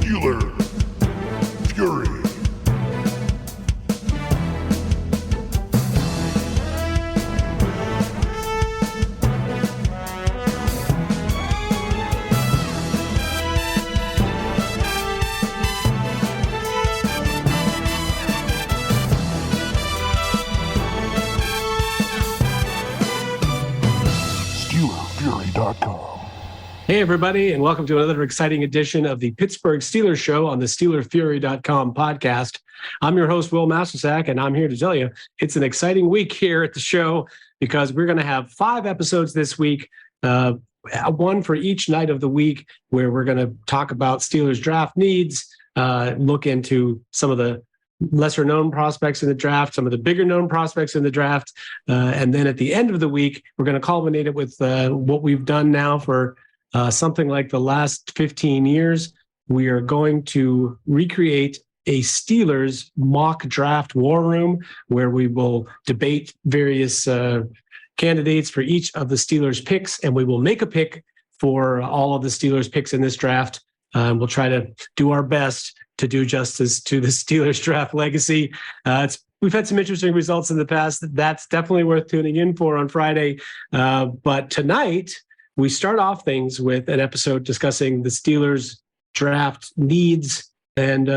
Steeler Fury. SteelerFury.com. Hey, everybody, and welcome to another exciting edition of the Pittsburgh Steelers Show on the SteelerFury.com podcast. I'm your host, Will Mastersack, and I'm here to tell you it's an exciting week here at the show because we're going to have 5 episodes this week, one for each night of the week, where we're going to talk about Steelers draft needs, look into some of the lesser known prospects in the draft, some of the bigger known prospects in the draft. And then at the end of the week, we're going to culminate it with what we've done now for something like the last 15 years. We are going to recreate a Steelers mock draft war room where we will debate various candidates for each of the Steelers picks, and we will make a pick for all of the Steelers picks in this draft. We'll try to do our best to do justice to the Steelers draft legacy. We've had some interesting results in the past. That's definitely worth tuning in for on Friday. But tonight, we start off things with an episode discussing the Steelers draft needs and,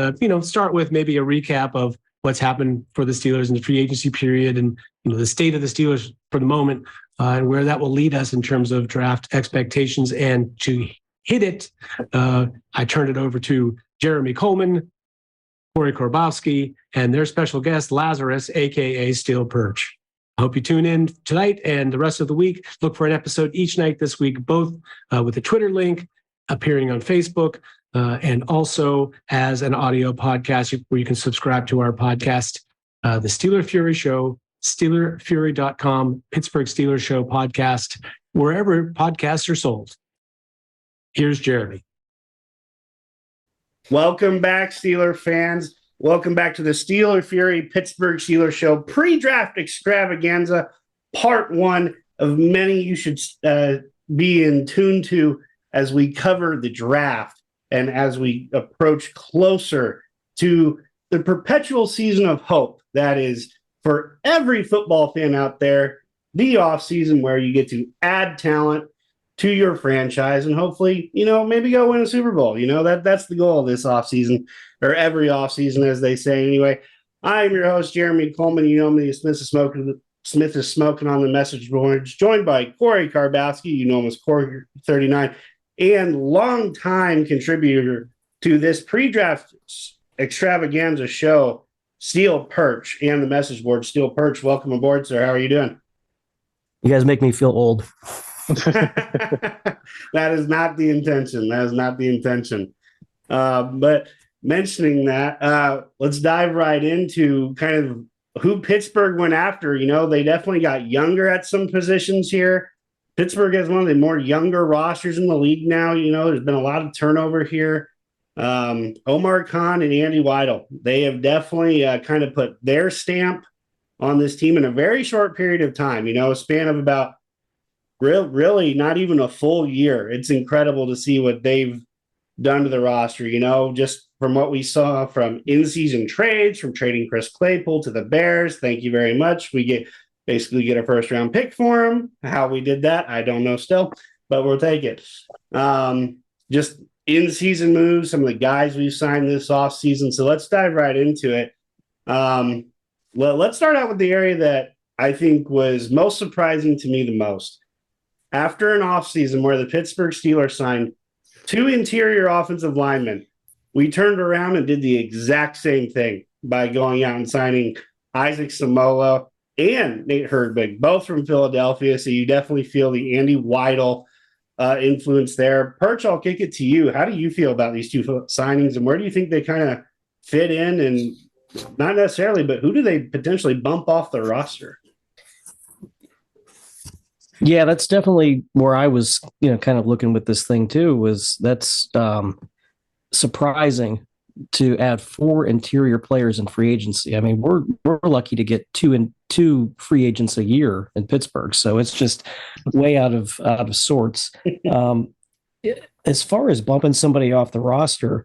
start with maybe a recap of what's happened for the Steelers in the free agency period and, the state of the Steelers for the moment and where that will lead us in terms of draft expectations. And to hit it, I turned it over to Jeremy Kohlman, Korey Karbowsky, and their special guest, Lazarus, a.k.a. SteelPerch. I hope you tune in tonight and the rest of the week. Look for an episode each night this week, both with a Twitter link, appearing on Facebook, and also as an audio podcast where you can subscribe to our podcast, The Steeler Fury Show, SteelerFury.com, Pittsburgh Steelers Show podcast, wherever podcasts are sold. Here's Jeremy. Welcome back, Steeler fans. Welcome back to the Steeler Fury Pittsburgh Steelers Show pre-draft extravaganza, part 1 of many you should be in tune to as we cover the draft and as we approach closer to the perpetual season of hope that is for every football fan out there, the offseason where you get to add talent to your franchise and hopefully, maybe go win a Super Bowl. That's the goal of this offseason, or every offseason, as they say. Anyway, I'm your host, Jeremy Kohlman. You know me as Smith is Smoking on the message boards, joined by Korey Karbowsky. You know him as Korey39, and longtime contributor to this pre-draft extravaganza show, SteelPerch, and the message board, SteelPerch. Welcome aboard, sir. How are you doing? You guys make me feel old. That is not the intention. But mentioning that, let's dive right into kind of who Pittsburgh went after. They definitely got younger at some positions here. Pittsburgh has one of the more younger rosters in the league now. There's been a lot of turnover here. Omar Khan and Andy Weidl, they have definitely kind of put their stamp on this team in a very short period of time, a span of about really not even a full year. It's incredible to see what they've done to the roster, just from what we saw from in-season trades, from trading Chris Claypool to the Bears. Thank you very much. We basically get a first-round pick for him. How we did that, I don't know still, but we'll take it. Just in-season moves, some of the guys we've signed this offseason. So let's dive right into it. Let's start out with the area that I think was most surprising to me the most. After an offseason where the Pittsburgh Steelers signed 2 interior offensive linemen, we turned around and did the exact same thing by going out and signing Isaac Samoa and Nate Herbig, both from Philadelphia. So you definitely feel the Andy Weidl influence there. Perch, I'll kick it to you. How do you feel about these 2 signings, and where do you think they kind of fit in? And not necessarily, but who do they potentially bump off the roster? Yeah, that's definitely where I was, kind of looking with this thing too, that's surprising to add 4 interior players in free agency. I mean, we're lucky to get two free agents a year in Pittsburgh, so it's just way out of sorts. As far as bumping somebody off the roster,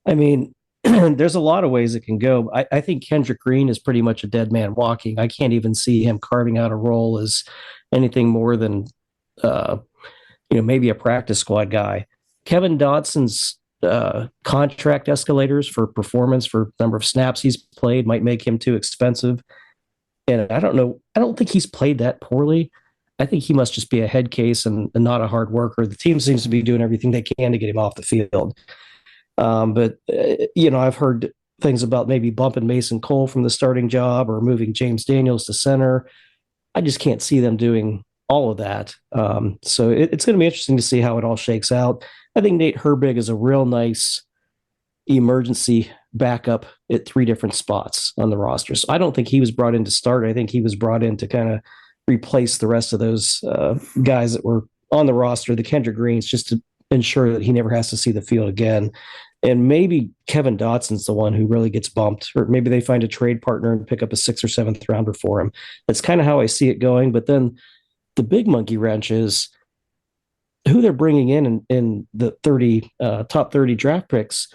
I mean, there's a lot of ways it can go. I think Kendrick Green is pretty much a dead man walking. I can't even see him carving out a role as anything more than, uh, maybe a practice squad guy. Kevin Dotson's contract escalators for performance for number of snaps he's played might make him too expensive. And I don't know. I don't think he's played that poorly. I think he must just be a head case and not a hard worker. The team seems to be doing everything they can to get him off the field. But I've heard things about maybe bumping Mason Cole from the starting job or moving James Daniels to center. I just can't see them doing all of that. So it's going to be interesting to see how it all shakes out. I think Nate Herbig is a real nice emergency backup at 3 different spots on the roster. So I don't think he was brought in to start. I think he was brought in to kind of replace the rest of those guys that were on the roster, the Kendrick Greens, just to ensure that he never has to see the field again. And maybe Kevin Dotson's the one who really gets bumped, or maybe they find a trade partner and pick up a 6th or 7th rounder for him. That's kind of how I see it going. But then the big monkey wrench is who they're bringing in the top 30 draft picks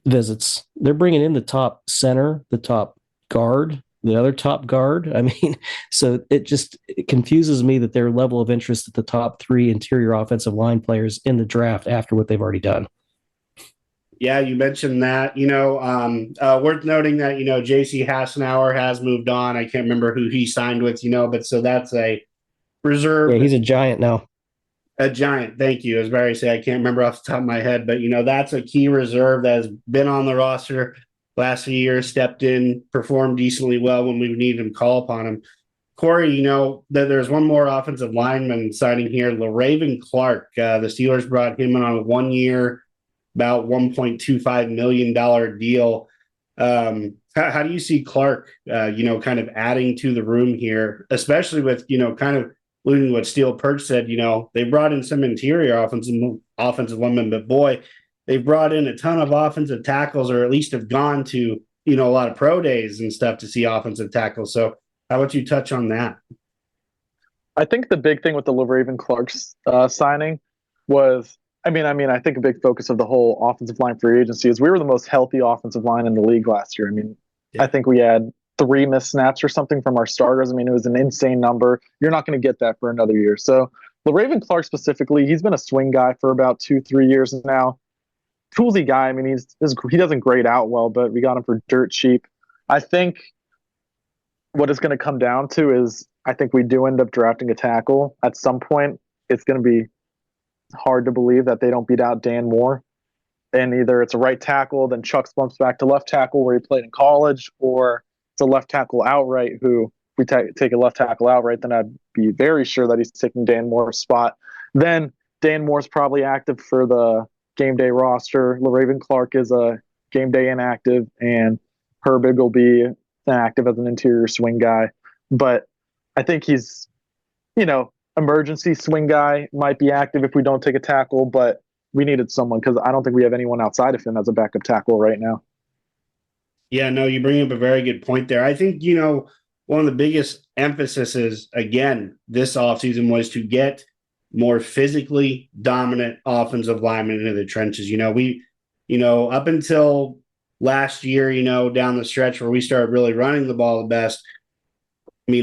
visits. They're bringing in the top center, the top guard, the other top guard. I mean, so it confuses me that their level of interest at the top 3 interior offensive line players in the draft after what they've already done. Yeah, you mentioned that. Worth noting that J.C. Hassenauer has moved on. I can't remember who he signed with. But so that's a reserve. Yeah, he's a Giant now. A Giant. Thank you. As Barry said, I can't remember off the top of my head, but that's a key reserve that has been on the roster last few years, stepped in, performed decently well when we needed him, call upon him. Korey, that there's one more offensive lineman signing here, LaRaven Clark. The Steelers brought him in on a 1-year, about $1.25 million deal. How do you see Clark, kind of adding to the room here, especially with, kind of alluding to what SteelPerch said, they brought in some interior offensive linemen, but boy, they've brought in a ton of offensive tackles, or at least have gone to, a lot of pro days and stuff to see offensive tackles. So how about you touch on that? I think the big thing with the LaRaven Clark's signing was, I think a big focus of the whole offensive line free agency is we were the most healthy offensive line in the league last year. I think we had 3 missed snaps or something from our starters. It was an insane number. You're not going to get that for another year. So LaRaven Clark specifically, he's been a swing guy for about 2-3 years now. Toolsy guy. He doesn't grade out well, but we got him for dirt cheap. I think what it's going to come down to is I think we do end up drafting a tackle at some point. It's going to be hard to believe that they don't beat out Dan Moore. And either it's a right tackle, then Chuck bumps back to left tackle where he played in college, or it's a left tackle outright who, if we take a left tackle outright, then I'd be very sure that he's taking Dan Moore's spot. Then Dan Moore's probably active for the game day roster. LaRaven Clark is a game day inactive, and Herbig will be active as an interior swing guy. But I think he's, emergency swing guy, might be active if we don't take a tackle, but we needed someone because I don't think we have anyone outside of him as a backup tackle right now. Yeah, no, you bring up a very good point there. I think, one of the biggest emphases, again, this offseason was to get more physically dominant offensive linemen into the trenches. Up until last year, down the stretch where we started really running the ball the best,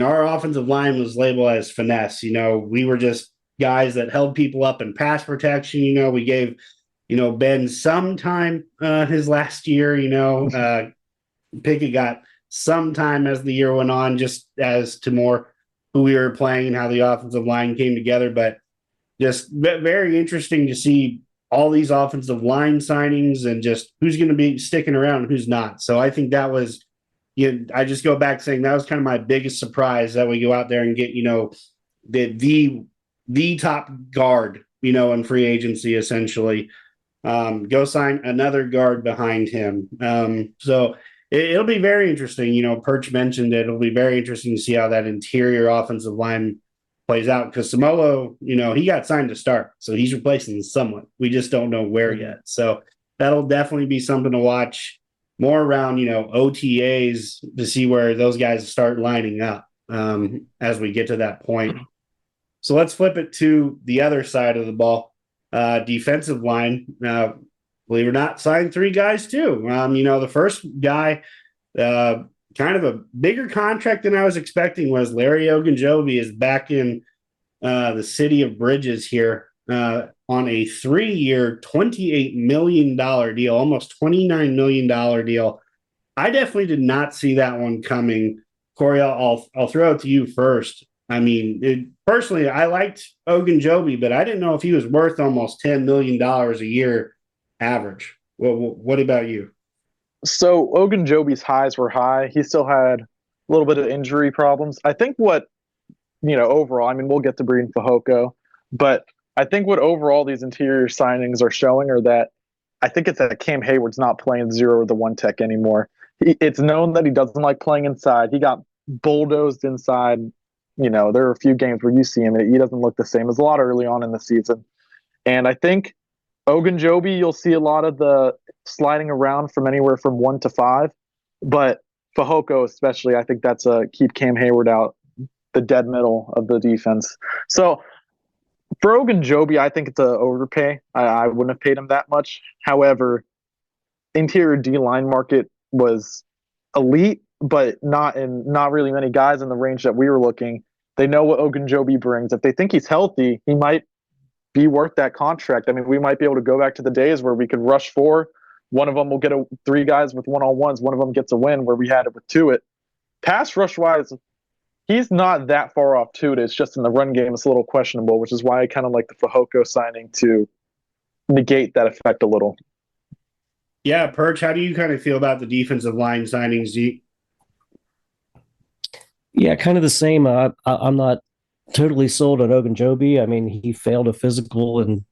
our offensive line was labeled as finesse. We were just guys that held people up in pass protection. We gave, Ben some time his last year. Pickett got some time as the year went on, just as to more who we were playing and how the offensive line came together. But just very interesting to see all these offensive line signings and just who's going to be sticking around and who's not. So I think that was, I just go back saying that was kind of my biggest surprise, that we go out there and get, the top guard, in free agency, essentially. Go sign another guard behind him. So it'll be very interesting. Perch mentioned it. It'll be very interesting to see how that interior offensive line plays out, because Samolo, he got signed to start, so he's replacing someone. We just don't know where yet. So that'll definitely be something to watch more around, OTAs to see where those guys start lining up as we get to that point. So let's flip it to the other side of the ball, defensive line. believe it or not, signed 3 guys too. The first guy, kind of a bigger contract than I was expecting, was Larry Ogunjobi is back in the city of Bridges here on a 3-year, $28 million deal, almost $29 million deal. I definitely did not see that one coming. Korey, I'll throw it to you first. I mean, personally, I liked Ogunjobi, but I didn't know if he was worth almost $10 million a year average. What about you? So Ogunjobi's highs were high. He still had a little bit of injury problems. I think overall, I mean, we'll get to Breeden Fehoko, but I think what overall these interior signings are showing are that I think it's that Cam Hayward's not playing 0 or the 1 tech anymore. It's known that he doesn't like playing inside. He got bulldozed inside. There are a few games where you see him and he doesn't look the same as a lot early on in the season. And I think Ogunjobi, you'll see a lot of the sliding around from anywhere from 1 to 5, but Fehoko especially, I think that's a keep Cam Hayward out, the dead middle of the defense. So for Ogunjobi, I think it's an overpay. I wouldn't have paid him that much. However, interior D-line market was elite, but not really many guys in the range that we were looking. They know what Ogunjobi brings. If they think he's healthy, he might be worth that contract. I mean, we might be able to go back to the days where we could rush 4. One of them will get 3 guys with one-on-ones. One of them gets a win where we had it with Tuitt. Pass rush-wise, he's not that far off Tuitt. It's just in the run game, it's a little questionable, which is why I kind of like the Fehoko signing to negate that effect a little. Yeah, Perch, how do you kind of feel about the defensive line signings? Yeah, kind of the same. I'm not totally sold on Ogunjobi. I mean, he failed a physical and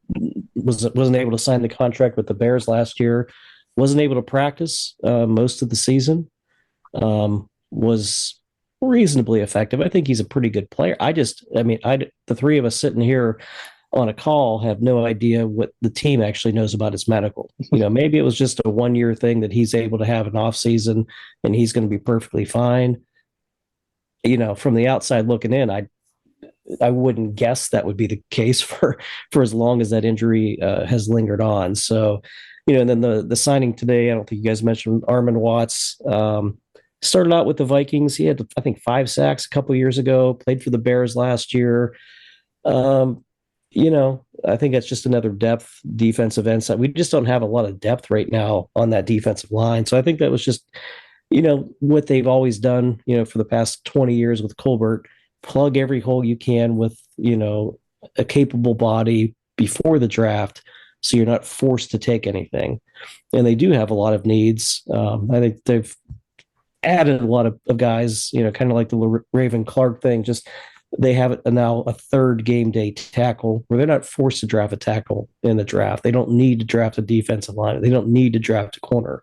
wasn't able to sign the contract with the Bears last year. Wasn't able to practice most of the season. Was reasonably effective. I think he's a pretty good player. The 3 of us sitting here on a call have no idea what the team actually knows about his medical. Maybe it was just a 1-year thing that he's able to have an off season and he's going to be perfectly fine. From the outside looking in, I wouldn't guess that would be the case for as long as that injury has lingered on. So, and then the signing today, I don't think you guys mentioned Armand Watts. Started out with the Vikings. He had, I think, 5 sacks a couple years ago, played for the Bears last year. I think that's just another depth defensive end side. We just don't have a lot of depth right now on that defensive line. So I think that was just, what they've always done, for the past 20 years with Colbert. Plug every hole you can with, a capable body before the draft so you're not forced to take anything. And they do have a lot of needs. I think they've added a lot of guys, kind of like the Raven Clark thing. Just they have now a 3rd game day tackle where they're not forced to draft a tackle in the draft. They don't need to draft a defensive line. They don't need to draft a corner.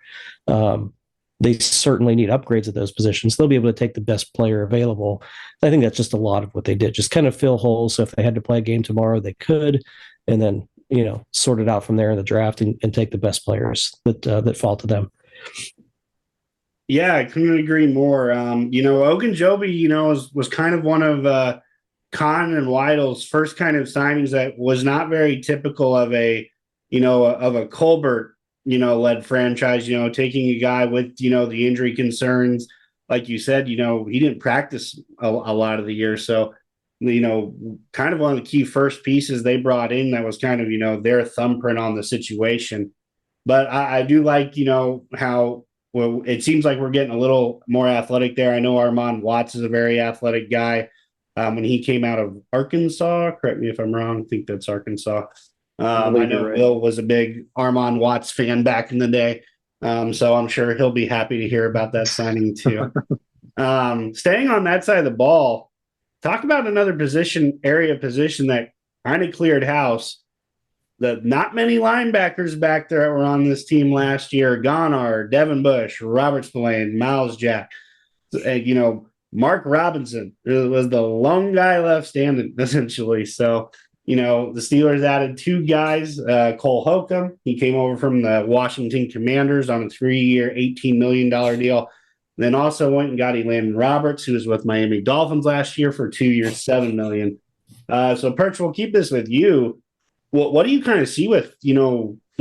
They certainly need upgrades at those positions. They'll be able to take the best player available. I think that's just a lot of what they did. Just kind of fill holes. So if they had to play a game tomorrow, they could, and then, sort it out from there in the draft and take the best players that fall to them. Yeah, I couldn't agree more. Ogunjobi, was kind of one of Kahn and Weidl's first kind of signings that was not very typical of a Colbert, led franchise, taking a guy with, the injury concerns. Like you said, he didn't practice a lot of the year. So, kind of one of the key first pieces they brought in that was kind of, their thumbprint on the situation. But I do like, how it seems like we're getting a little more athletic there. I know Armand Watts is a very athletic guy. When he came out of Arkansas, correct me if I'm wrong, I think that's Arkansas. I know right. Bill was a big Armand Watts fan back in the day. So I'm sure he'll be happy to hear about that signing too. Staying on that side of the ball, talk about another area position that kind of cleared house. Not many linebackers back there that were on this team last year. Gonar, Devin Bush, Robert Spillane, Miles Jack. Mark Robinson was the lone guy left standing, essentially. So, the Steelers added 2 guys. Cole Holcomb, he came over from the Washington Commanders on a 3-year, $18 million deal. Then also went and got Elandon Roberts, who was with Miami Dolphins last year for 2 years, $7 million. So, Perch, we'll keep this with you. What do you kind of see with, the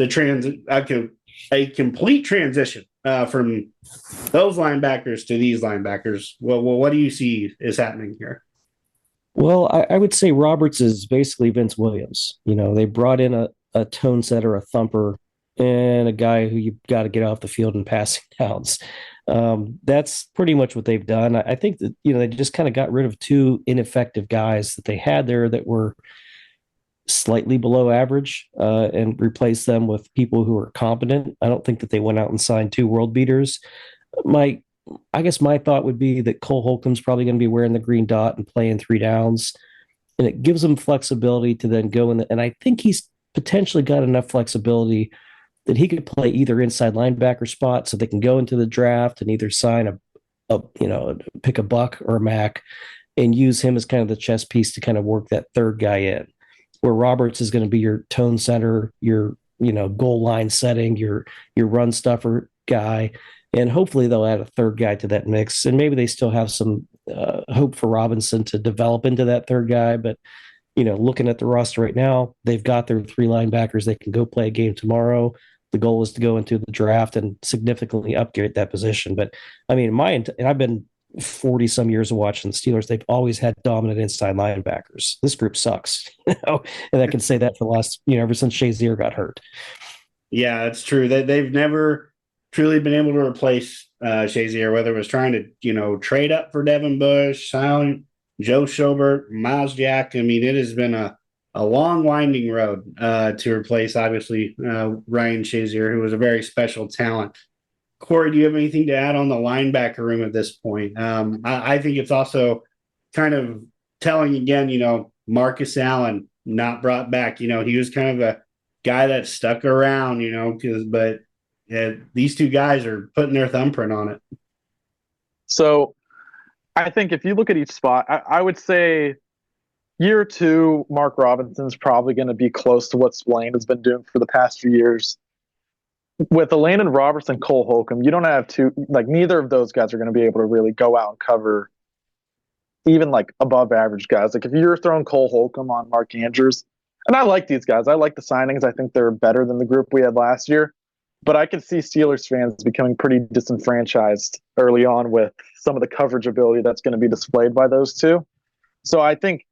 a complete transition from those linebackers to these linebackers. Well, what do you see is happening here? Well, I would say Roberts is basically Vince Williams. They brought in a tone setter, a thumper, and a guy who you got to get off the field in passing downs. That's pretty much what they've done. I think that, they just kind of got rid of two ineffective guys that they had there that were slightly below average and replaced them with people who are competent. I don't think that they went out and signed two world beaters. I guess my thought would be that Cole Holcomb's probably going to be wearing the green dot and playing 3 downs, and it gives him flexibility to then go in. And I think he's potentially got enough flexibility that he could play either inside linebacker spot, so they can go into the draft and either sign pick a Buck or a Mac and use him as kind of the chess piece to kind of work that third guy in, where Roberts is going to be your tone center, your goal line setting, your run stuffer guy. And hopefully they'll add a third guy to that mix. And maybe they still have some hope for Robinson to develop into that third guy. But, looking at the roster right now, they've got their 3 linebackers. They can go play a game tomorrow. The goal is to go into the draft and significantly upgrade that position. But, and I've been 40 some years of watching the Steelers. They've always had dominant inside linebackers. This group sucks, and I can say that for the last, ever since Shazier got hurt. Yeah, it's true. They've never truly been able to replace Shazier, whether it was trying to, trade up for Devin Bush, sign Joe Schobert, Miles Jack. It has been a long, winding road to replace, obviously, Ryan Shazier, who was a very special talent. Korey, do you have anything to add on the linebacker room at this point? I think it's also kind of telling again, Marcus Allen not brought back. He was kind of a guy that stuck around, but these two guys are putting their thumbprint on it. So I think if you look at each spot, I would say year 2, Mark Robinson's probably going to be close to what Spillane has been doing for the past few years. With Elandon Roberts and Cole Holcomb, you don't have neither of those guys are going to be able to really go out and cover even above average guys. If you're throwing Cole Holcomb on Mark Andrews, and I like these guys, I like the signings. I think they're better than the group we had last year. But I could see Steelers fans becoming pretty disenfranchised early on with some of the coverage ability that's going to be displayed by those two. So I think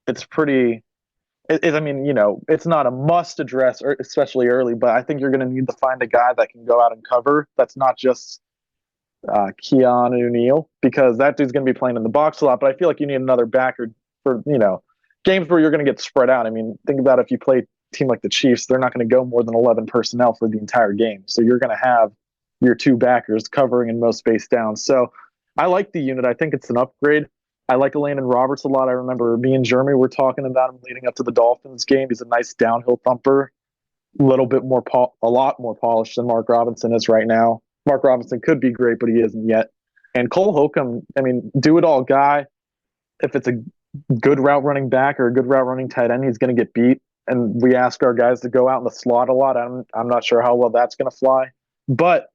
it's pretty – it's not a must address, especially early, but I think you're going to need to find a guy that can go out and cover. That's not just Keanu O'Neal, because that dude's going to be playing in the box a lot. But I feel like you need another backer for, games where you're going to get spread out. Think about if you play team like the Chiefs, they're not going to go more than 11 personnel for the entire game. So you're going to have your 2 backers covering in most space downs. So I like the unit. I think it's an upgrade. I like Elandon Roberts a lot. I remember me and Jeremy were talking about him leading up to the Dolphins game. He's a nice downhill thumper, a lot more polished than Mark Robinson is right now. Mark Robinson could be great, but he isn't yet. And Cole Holcomb, do-it-all guy. If it's a good route running back or a good route running tight end, he's going to get beat. And we ask our guys to go out in the slot a lot. I'm not sure how well that's going to fly, but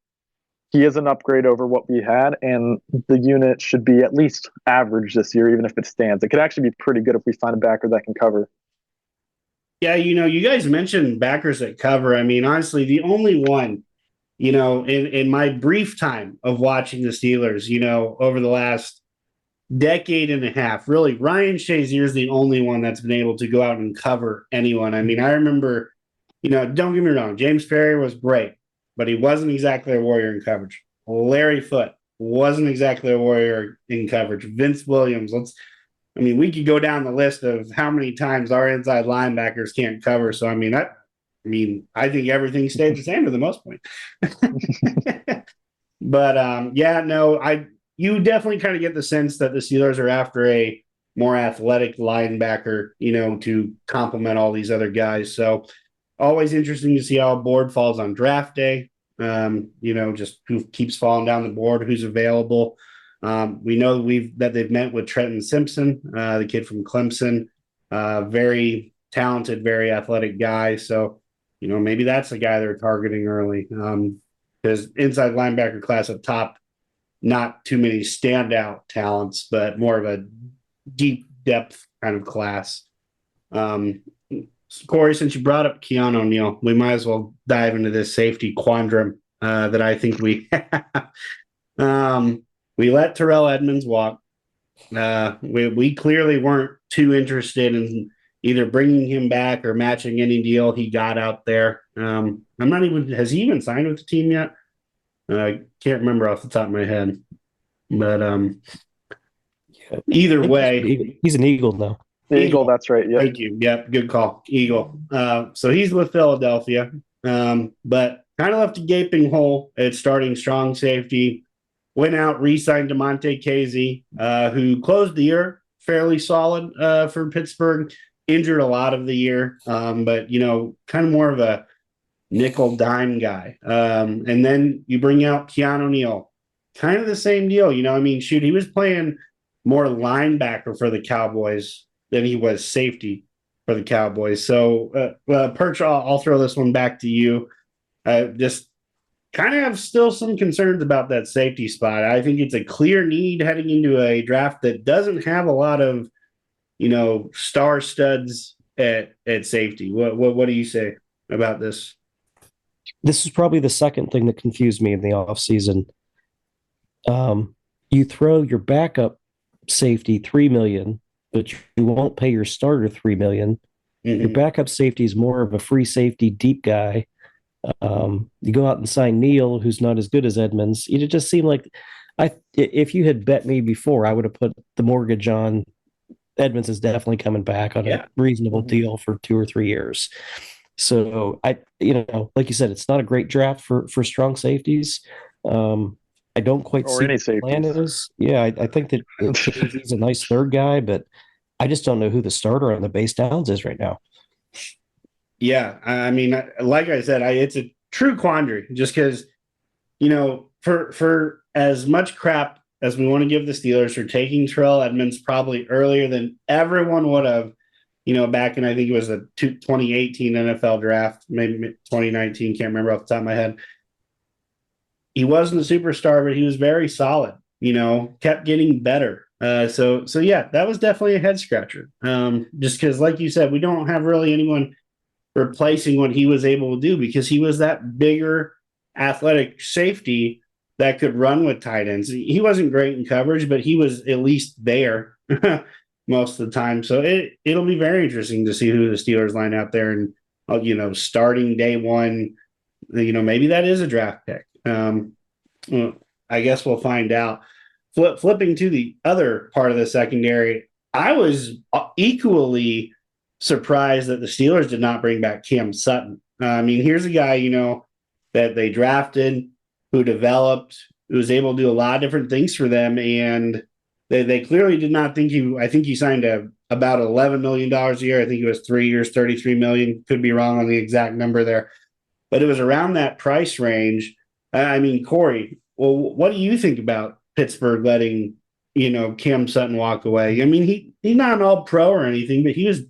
he is an upgrade over what we had, and the unit should be at least average this year, even if it stands. It could actually be pretty good if we find a backer that can cover. Yeah, you guys mentioned backers that cover. Honestly, the only one, in my brief time of watching the Steelers, over the last decade and a half, really, Ryan Shazier is the only one that's been able to go out and cover anyone. I remember, don't get me wrong, James Ferrier was great, but he wasn't exactly a warrior in coverage. Larry Foote wasn't exactly a warrior in coverage. Vince Williams, we could go down the list of how many times our inside linebackers can't cover. So, I think everything stayed the same for the most part. But, you definitely kind of get the sense that the Steelers are after a more athletic linebacker, to complement all these other guys. So always interesting to see how a board falls on draft day. Just who keeps falling down the board, who's available. We know that they've met with Trenton Simpson, the kid from Clemson, very talented, very athletic guy. So, maybe that's the guy they're targeting early. Because inside linebacker class up top, not too many standout talents, but more of a deep depth kind of class. Corey, since you brought up Keanu O'Neal, we might as well dive into this safety quandrum that I think we have. We let Terrell Edmonds walk. We clearly weren't too interested in either bringing him back or matching any deal he got out there. Has he even signed with the team yet? I can't remember off the top of my head. But either way, he's an Eagle now. Eagle, that's right. Yeah. Thank you. Yep, good call. Eagle. So he's with Philadelphia, but kind of left a gaping hole at starting strong safety. Went out, re-signed DeMonte Casey, who closed the year fairly solid for Pittsburgh. Injured a lot of the year, but kind of more of a nickel dime guy. And then you bring out Keanu O'Neal, kind of the same deal. He was playing more linebacker for the Cowboys than he was safety for the Cowboys. So, Perch, I'll throw this one back to you. Just kind of have still some concerns about that safety spot. I think it's a clear need heading into a draft that doesn't have a lot of, star studs at safety. What do you say about this? This is probably the second thing that confused me in the offseason. You throw your backup safety $3 million, but you won't pay your starter $3 million. Mm-hmm. Your backup safety is more of a free safety deep guy. You go out and sign Neal, who's not as good as Edmonds. It just seemed like if you had bet me before, I would have put the mortgage on Edmonds is definitely coming back on a reasonable deal for 2 or 3 years. So like you said, it's not a great draft for strong safeties. I don't quite see what the plan is. Yeah, I think that he's a nice third guy, but I just don't know who the starter on the base downs is right now. Yeah, like I said, it's a true quandary just because, for as much crap as we want to give the Steelers for taking Terrell Edmonds probably earlier than everyone would have, back in, I think it was the 2018 NFL draft, maybe 2019, can't remember off the top of my head. He wasn't a superstar, but he was very solid, kept getting better. So yeah, that was definitely a head scratcher. Just because, like you said, we don't have really anyone replacing what he was able to do because he was that bigger athletic safety that could run with tight ends. He wasn't great in coverage, but he was at least there most of the time. So it'll be very interesting to see who the Steelers line out there and, starting day one, maybe that is a draft pick. I guess we'll find out. Flipping to the other part of the secondary, I was equally surprised that the Steelers did not bring back Cam Sutton. Here's a guy, that they drafted, who developed, who was able to do a lot of different things for them. And they clearly did not think I think he signed about $11 million a year. I think it was 3 years, $33 million. Could be wrong on the exact number there, but it was around that price range. Corey, well, what do you think about Pittsburgh letting, Cam Sutton walk away? He's not an all-pro or anything, but he was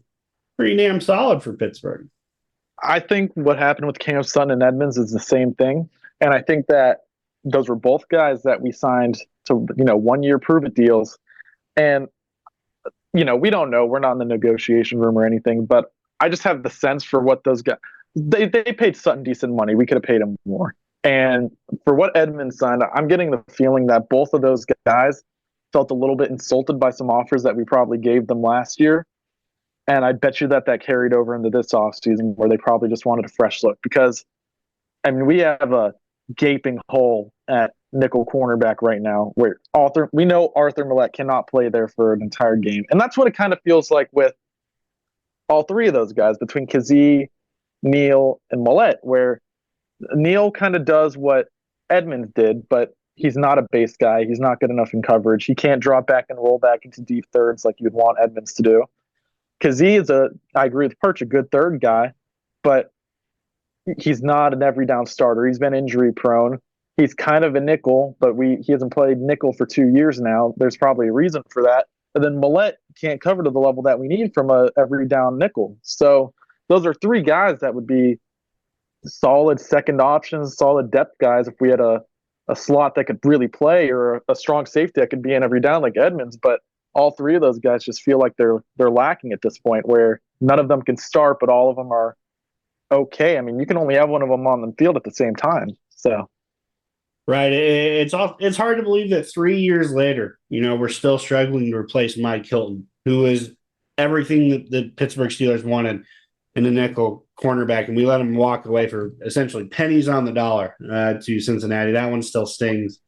pretty damn solid for Pittsburgh. I think what happened with Cam Sutton and Edmonds is the same thing. And I think that those were both guys that we signed to, 1-year prove-it deals. And, we don't know. We're not in the negotiation room or anything, but I just have the sense for what those guys, they paid Sutton decent money. We could have paid him more. And for what Edmonds signed, I'm getting the feeling that both of those guys felt a little bit insulted by some offers that we probably gave them last year. And I bet you that carried over into this offseason where they probably just wanted a fresh look because, we have a gaping hole at nickel cornerback right now where we know Arthur Millette cannot play there for an entire game. And that's what it kind of feels like with all three of those guys between Kazee, Neal, and Millette, where Neal kind of does what Edmonds did, but he's not a base guy. He's not good enough in coverage. He can't drop back and roll back into deep thirds like you'd want Edmonds to do. Kazee is I agree with Perch, a good third guy, but he's not an every down starter. He's been injury prone. He's kind of a nickel, but he hasn't played nickel for 2 years now. There's probably a reason for that. But then Millette can't cover to the level that we need from a every down nickel. So those are three guys that would be solid second options, solid depth guys if we had a slot that could really play or a strong safety that could be in every down like Edmonds. But all three of those guys just feel like they're lacking at this point, where none of them can start, but all of them are okay. I mean, you can only have one of them on the field at the same time. So, right. It's hard to believe that 3 years later, we're still struggling to replace Mike Hilton, who is everything that the Pittsburgh Steelers wanted in the nickel cornerback, and we let him walk away for essentially pennies on the dollar to Cincinnati. That one still stings.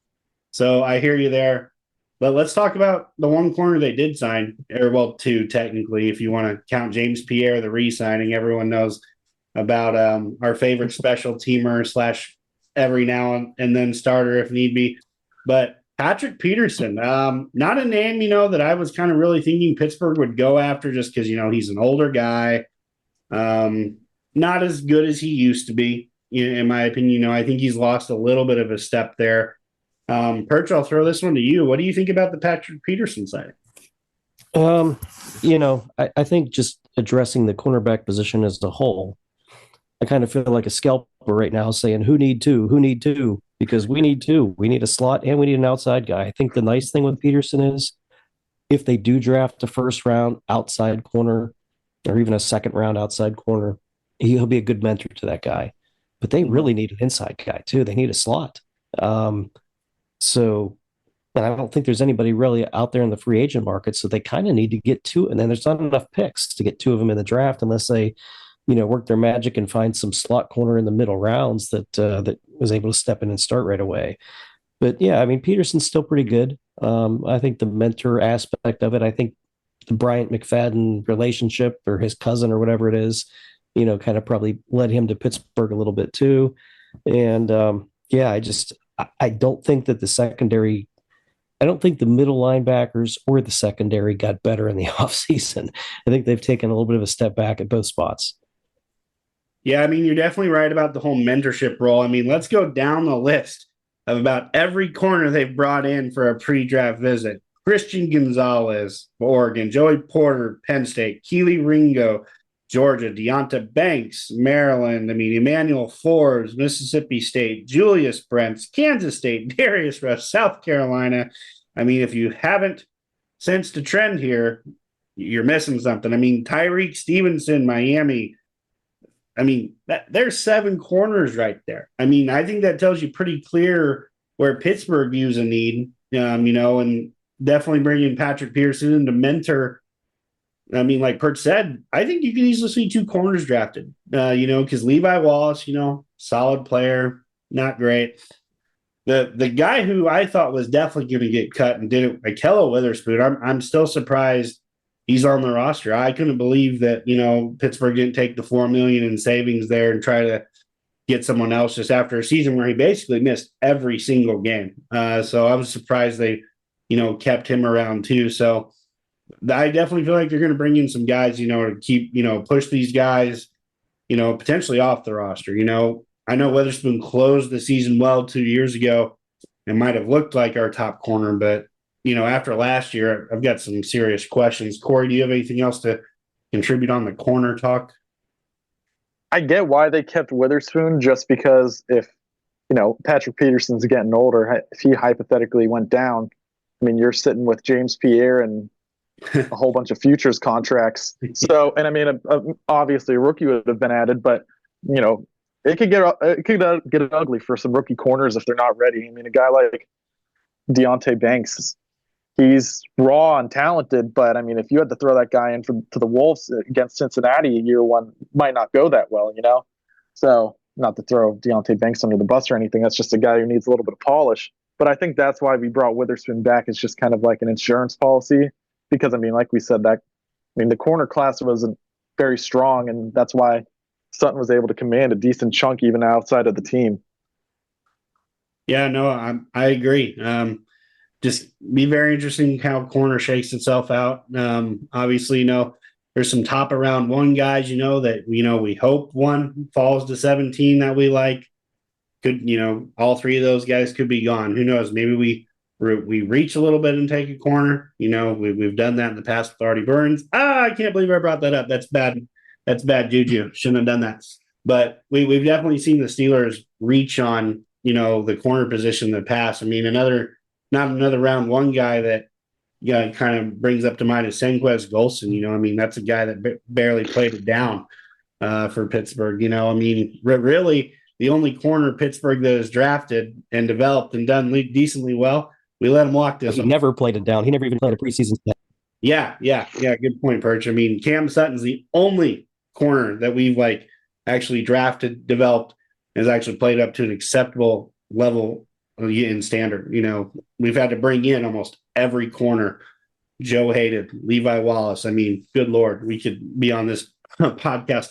So I hear you there. But let's talk about the one corner they did sign, or well, two technically, if you want to count James Pierre, the re-signing. Everyone knows about our favorite special teamer / every now and then starter if need be. But Patrick Peterson, not a name, that I was kind of really thinking Pittsburgh would go after just because, he's an older guy. Not as good as he used to be, in my opinion. I think he's lost a little bit of a step there. Perch, I'll throw this one to you. What do you think about the Patrick Peterson side? I think just addressing the cornerback position as a whole, I kind of feel like a scalper right now saying, who need two? Because we need two. We need a slot and we need an outside guy. I think the nice thing with Peterson is if they do draft a first round outside corner or even a second round outside corner, he'll be a good mentor to that guy. But they really need an inside guy too. They need a slot. So I don't think there's anybody really out there in the free agent market. So they kind of need to get two. And then there's not enough picks to get two of them in the draft unless they, work their magic and find some slot corner in the middle rounds that was able to step in and start right away. But yeah, I mean, Peterson's still pretty good. I think the mentor aspect of it, I think the Bryant McFadden relationship or his cousin or whatever it is, kind of probably led him to Pittsburgh a little bit too. And I don't think that I don't think the middle linebackers or the secondary got better in the offseason. I think they've taken a little bit of a step back at both spots. Yeah, I mean, you're definitely right about the whole mentorship role. I mean, let's go down the list of about every corner they've brought in for a pre-draft visit. Christian Gonzalez, Oregon, Joey Porter, Penn State, Keely Ringo, Georgia, Deonta Banks, Maryland, Emmanuel Forbes, Mississippi State, Julius Brents, Kansas State, Darius Rush, South Carolina. If you haven't sensed a trend here, you're missing something. Tyreek Stevenson, Miami. There's 7 corners right there. I think that tells you pretty clear where Pittsburgh views a need, and definitely bringing Patrick Peterson in to mentor. Like Perch said, I think you could easily see 2 corners drafted, because Levi Wallace, solid player, not great. The guy who I thought was definitely going to get cut and did it, Ahkello Witherspoon, I'm still surprised he's on the roster. I couldn't believe that, Pittsburgh didn't take the $4 million in savings there and try to get someone else just after a season where he basically missed every single game. So I was surprised they, kept him around too. So I definitely feel like they're going to bring in some guys, to keep, push these guys, potentially off the roster. I know Witherspoon closed the season well 2 years ago. It might have looked like our top corner, but, after last year, I've got some serious questions. Korey, do you have anything else to contribute on the corner talk? I get why they kept Witherspoon, just because if, Patrick Peterson's getting older, if he hypothetically went down, you're sitting with James Pierre and a whole bunch of futures contracts. So, and obviously a rookie would have been added, but, it could get ugly for some rookie corners if they're not ready. A guy like Deonta Banks, he's raw and talented, but if you had to throw that guy in to the Wolves against Cincinnati year one, might not go that well, So, not to throw Deonta Banks under the bus or anything, that's just a guy who needs a little bit of polish. But I think that's why we brought Witherspoon back. It's just kind of like an insurance policy, because like we said, the corner class wasn't very strong, and that's why Sutton was able to command a decent chunk even outside of the team. Yeah, no, I agree. Just be very interesting how corner shakes itself out. Obviously, there's some top of round 1 guys, that we hope one falls to 17 that we like. Could, all 3 of those guys could be gone. Who knows? Maybe we reach a little bit and take a corner. We've done that in the past with Artie Burns. I can't believe I brought that up. That's bad. That's bad juju. Shouldn't have done that. But we've definitely seen the Steelers reach on, the corner position in the past. Not another round 1 guy that, kind of brings up to mind is Senquez Golson. You know, I mean, that's a guy that barely played it down for Pittsburgh. You know, I mean, really the only corner Pittsburgh that is drafted and developed and done decently well, we let him walk this. He never played it down. He never even played a preseason snap. Yeah. Good point, Perch. I mean, Cam Sutton's the only corner that we've like actually drafted, developed, and has actually played up to an acceptable level in standard. You know, we've had to bring in almost every corner. Joe Hayden, Levi Wallace. I mean, good Lord, we could be on this podcast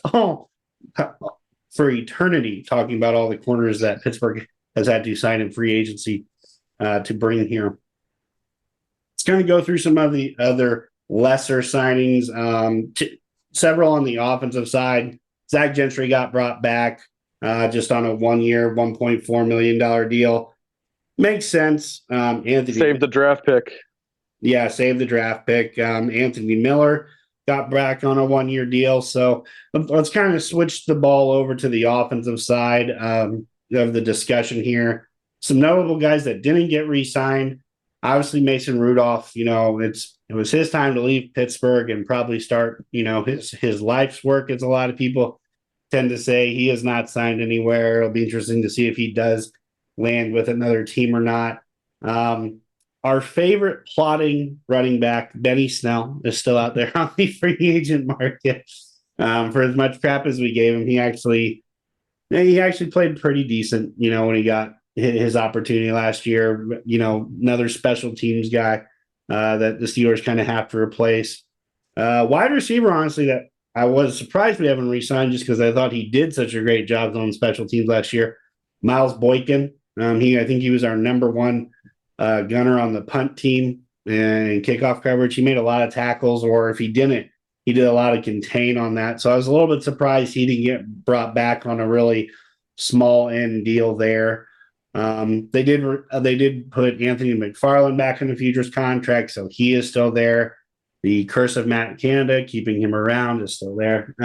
for eternity talking about all the corners that Pittsburgh has had to sign in free agency to bring here. Let's kind of go through some of the other lesser signings. Several on the offensive side. Zach Gentry got brought back just on a 1-year, $1.4 million deal. Makes sense. Anthony Save the draft pick. Yeah, save the draft pick. Anthony Miller got back on a 1-year deal. So let's kind of switch the ball over to the offensive side of the discussion here. Some notable guys that didn't get re-signed. Obviously, Mason Rudolph, you know, it was his time to leave Pittsburgh and probably start, you know, his life's work, as a lot of people tend to say. He is not signed anywhere. It'll be interesting to see if he does land with another team or not. Our favorite plotting running back, Benny Snell, is still out there on the free agent market. For as much crap as we gave him, he actually played pretty decent, you know, when he got his opportunity last year. You know, another special teams guy that the Steelers kind of have to replace. Wide receiver, honestly, that I was surprised we haven't re-signed just because I thought he did such a great job on special teams last year. Miles Boykin, I think he was our number one gunner on the punt team and kickoff coverage. He made a lot of tackles, or if he didn't, he did a lot of contain on that. So I was a little bit surprised he didn't get brought back on a really small end deal there. They did put Anthony McFarland back in the futures contract, so he is still there. The curse of Matt Canada, keeping him around, is still there.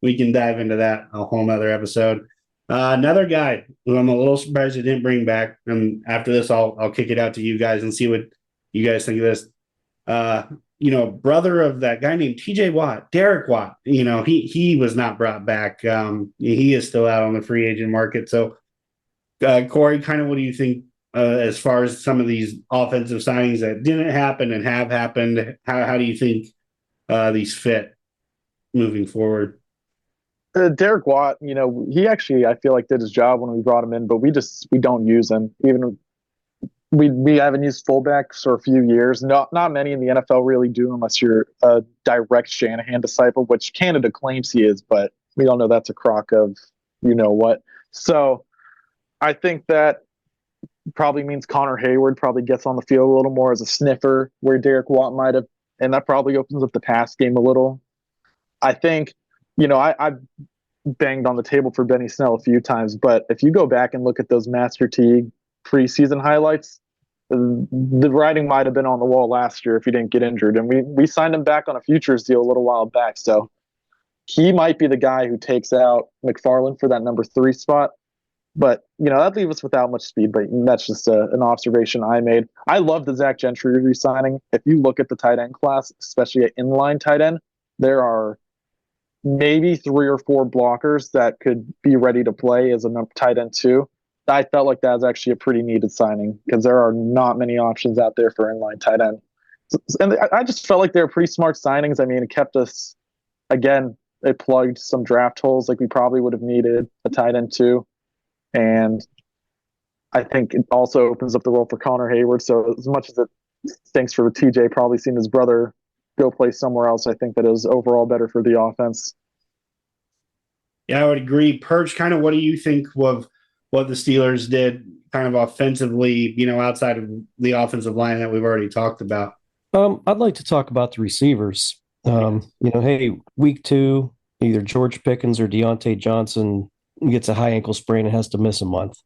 We can dive into that a whole nother episode. Another guy who I'm a little surprised they didn't bring back, and after this, I'll kick it out to you guys and see what you guys think of this. You know, brother of that guy named TJ Watt, Derek Watt. You know, he was not brought back. He is still out on the free agent market. So, Korey, kind of what do you think as far as some of these offensive signings that didn't happen and have happened? How do you think these fit moving forward? Derek Watt, you know, he actually, I feel like, did his job when we brought him in, but we don't use him. Even we haven't used fullbacks for a few years. Not many in the NFL really do, unless you're a direct Shanahan disciple, which Canada claims he is, but we all know that's a crock of you know what. So I think that probably means Connor Hayward probably gets on the field a little more as a sniffer, where Derek Watt might have, and that probably opens up the pass game a little. I think, you know, I've banged on the table for Benny Snell a few times, but if you go back and look at those Master Teague preseason highlights, the writing might have been on the wall last year if he didn't get injured. And we signed him back on a futures deal a little while back. So he might be the guy who takes out McFarland for that number 3 spot. But, you know, that leaves us without much speed, but that's just an observation I made. I love the Zach Gentry re-signing. If you look at the tight end class, especially at inline tight end, there are maybe 3 or 4 blockers that could be ready to play as a tight end too. I felt like that was actually a pretty needed signing because there are not many options out there for inline tight end. And I just felt like they were pretty smart signings. I mean, it kept us, again, it plugged some draft holes like we probably would have needed a tight end too. And I think it also opens up the role for Connor Hayward. So as much as it stinks for TJ probably seeing his brother go play somewhere else, I think that it was overall better for the offense. Yeah, I would agree. Perch, kind of what do you think of what the Steelers did kind of offensively, you know, outside of the offensive line that we've already talked about? I'd like to talk about the receivers. You know, hey, week 2, either George Pickens or Deontay Johnson gets a high ankle sprain and has to miss a month.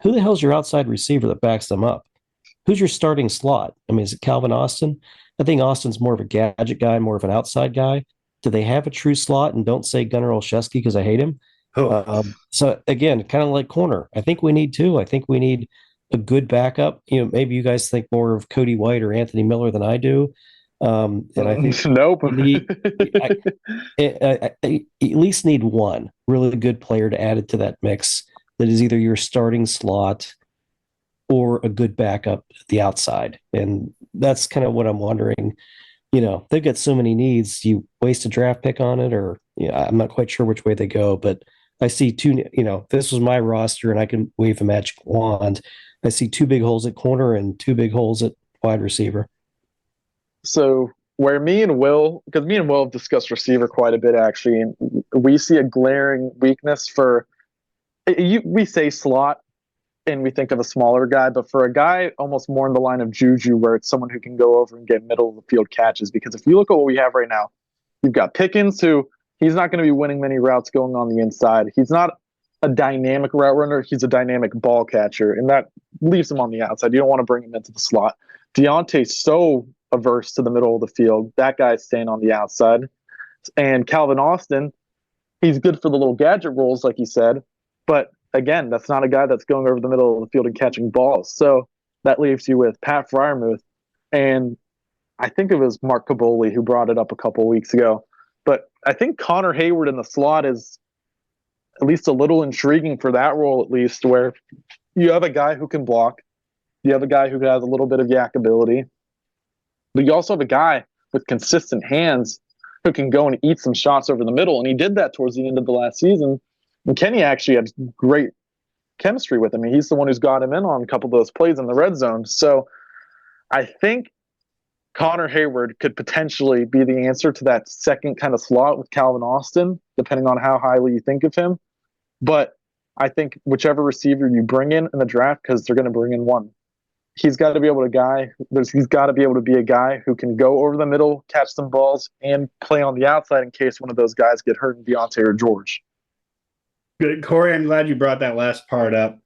Who the hell's your outside receiver that backs them up? Who's your starting slot? I mean, is it Calvin Austin? I think Austin's more of a gadget guy, more of an outside guy. Do they have a true slot? And don't say Gunnar Olszewski because I hate him. So again, kind of like corner. I think we need 2. I think we need a good backup. Maybe you guys think more of Cody White or Anthony Miller than I do. And I think Nope. you need, I at least need one really good player to add it to that mix that is either your starting slot or a good backup at the outside. And that's kind of what I'm wondering. They've got so many needs. Do you waste a draft pick on it, or I'm not quite sure which way they go, but I see two, if this was my roster and I can wave a magic wand, I see two big holes at corner and two big holes at wide receiver. So where me and Will have discussed receiver quite a bit actually, and we see a glaring weakness for we say slot and we think of a smaller guy, but for a guy almost more in the line of Juju, where it's someone who can go over and get middle of the field catches. Because if you look at what we have right now, you've got Pickens, who he's not going to be winning many routes going on the inside. He's not a dynamic route runner. He's a dynamic ball catcher, and that leaves him on the outside. You don't want to bring him into the slot. Deontay's so averse to the middle of the field. That guy's staying on the outside. And Calvin Austin, he's good for the little gadget roles, like you said, but again, that's not a guy that's going over the middle of the field and catching balls. So that leaves you with Pat Freiermuth, and I think it was Mark Caboli who brought it up a couple of weeks ago. But I think Connor Hayward in the slot is at least a little intriguing for that role, at least, where you have a guy who can block, you have a guy who has a little bit of yak ability, but you also have a guy with consistent hands who can go and eat some shots over the middle. And he did that towards the end of the last season. And Kenny actually had great chemistry with him. I mean, he's the one who's got him in on a couple of those plays in the red zone. So I think Connor Hayward could potentially be the answer to that second kind of slot with Calvin Austin, depending on how highly you think of him. But I think whichever receiver you bring in the draft, because they're going to bring in one, he's got to be able to be a guy who can go over the middle, catch some balls, and play on the outside in case one of those guys get hurt in Deontay or George. Good, Corey. I'm glad you brought that last part up.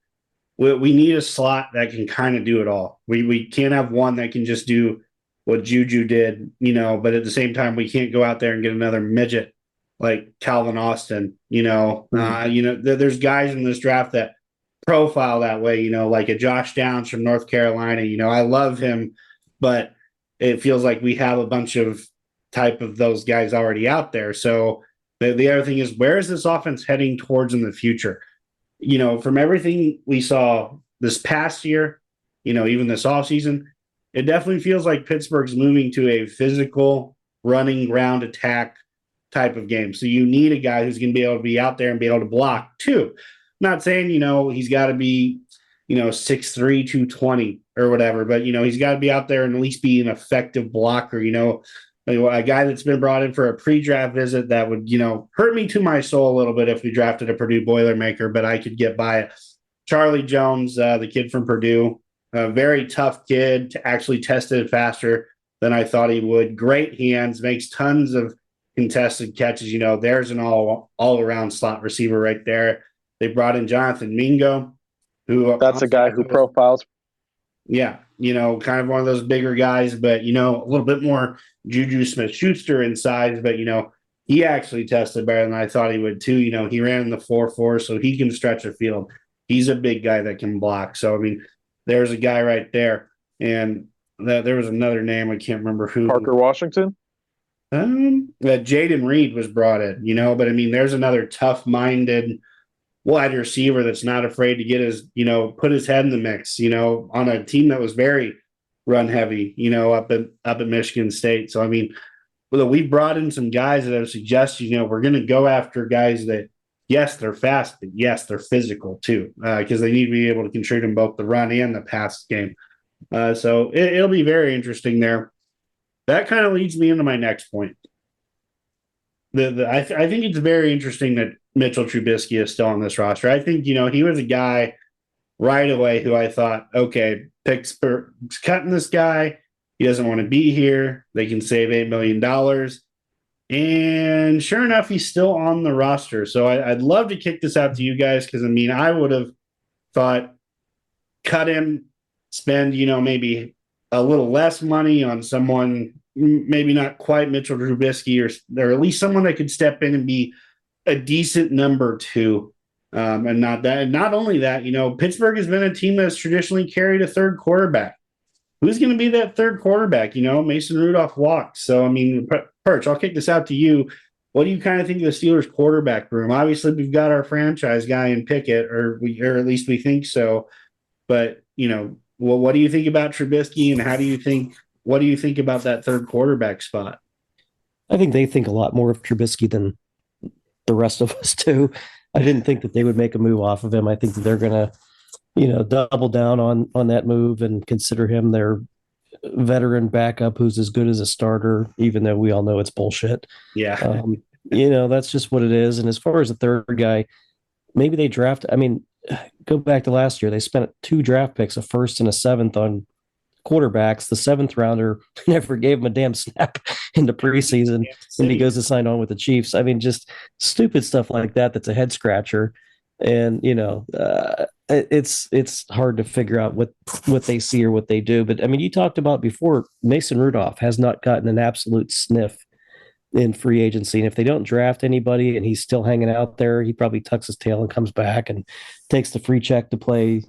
We need a slot that can kind of do it all. We can't have one that can just do what Juju did, but at the same time, we can't go out there and get another midget like Calvin Austin. There's guys in this draft that profile that way, like a Josh Downs from North Carolina. I love him, but it feels like we have a bunch of type of those guys already out there. So the other thing is, where is this offense heading towards in the future? From everything we saw this past year, even this offseason, it definitely feels like Pittsburgh's moving to a physical running ground attack type of game. So you need a guy who's going to be able to be out there and be able to block too. Not saying, he's got to be, 6'3", 220 or whatever, but, he's got to be out there and at least be an effective blocker, a guy that's been brought in for a pre-draft visit that would, hurt me to my soul a little bit if we drafted a Purdue Boilermaker, but I could get by it. Charlie Jones, the kid from Purdue, a very tough kid, actually tested faster than I thought he would. Great hands, makes tons of contested catches. There's an all-around slot receiver right there. They brought in Jonathan Mingo, who that's a guy who profiles. Yeah, kind of one of those bigger guys, but, a little bit more Juju Smith-Schuster in size, but, he actually tested better than I thought he would too. He ran in the 4.4, so he can stretch the field. He's a big guy that can block. So, there's a guy right there. And there was another name, I can't remember who. Parker Washington? That Jaden Reed was brought in, but there's another tough-minded wide receiver that's not afraid to get his, put his head in the mix, on a team that was very run heavy, up at Michigan State. So, we brought in some guys that have suggested, we're going to go after guys that, yes, they're fast, but yes, they're physical too, because they need to be able to contribute in both the run and the pass game. So it'll be very interesting there. That kind of leads me into my next point. I think it's very interesting that Mitchell Trubisky is still on this roster. I think, he was a guy right away who I thought, okay, Pittsburgh's cutting this guy. He doesn't want to be here. They can save $8 million. And sure enough, he's still on the roster. So I'd love to kick this out to you guys because, I would have thought cut him, spend, maybe a little less money on someone, maybe not quite Mitchell Trubisky or at least someone that could step in and be a decent number two And not only that, Pittsburgh has been a team that's traditionally carried a third quarterback. Who's going to be that third quarterback? Mason Rudolph walked. So, I mean, Perch, I'll kick this out to you. What do you kind of think of the Steelers quarterback room? Obviously, we've got our franchise guy in Pickett, or at least we think so. But, what do you think about Trubisky, and what do you think about that third quarterback spot? I think they think a lot more of Trubisky than the rest of us do. I didn't think that they would make a move off of him. I think that they're going to, double down on that move and consider him their veteran backup who's as good as a starter, even though we all know it's bullshit. Yeah. That's just what it is. And as far as the third guy, maybe they draft. I mean, go back to last year. They spent 2 draft picks, a first and a 7th, on quarterbacks. The 7th rounder never gave him a damn snap in the preseason, and he goes to sign on with the Chiefs. I mean, just stupid stuff like that. That's a head scratcher. And, it's hard to figure out what they see or what they do. But I mean, you talked about before, Mason Rudolph has not gotten an absolute sniff in free agency. And if they don't draft anybody and he's still hanging out there, he probably tucks his tail and comes back and takes the free check to play,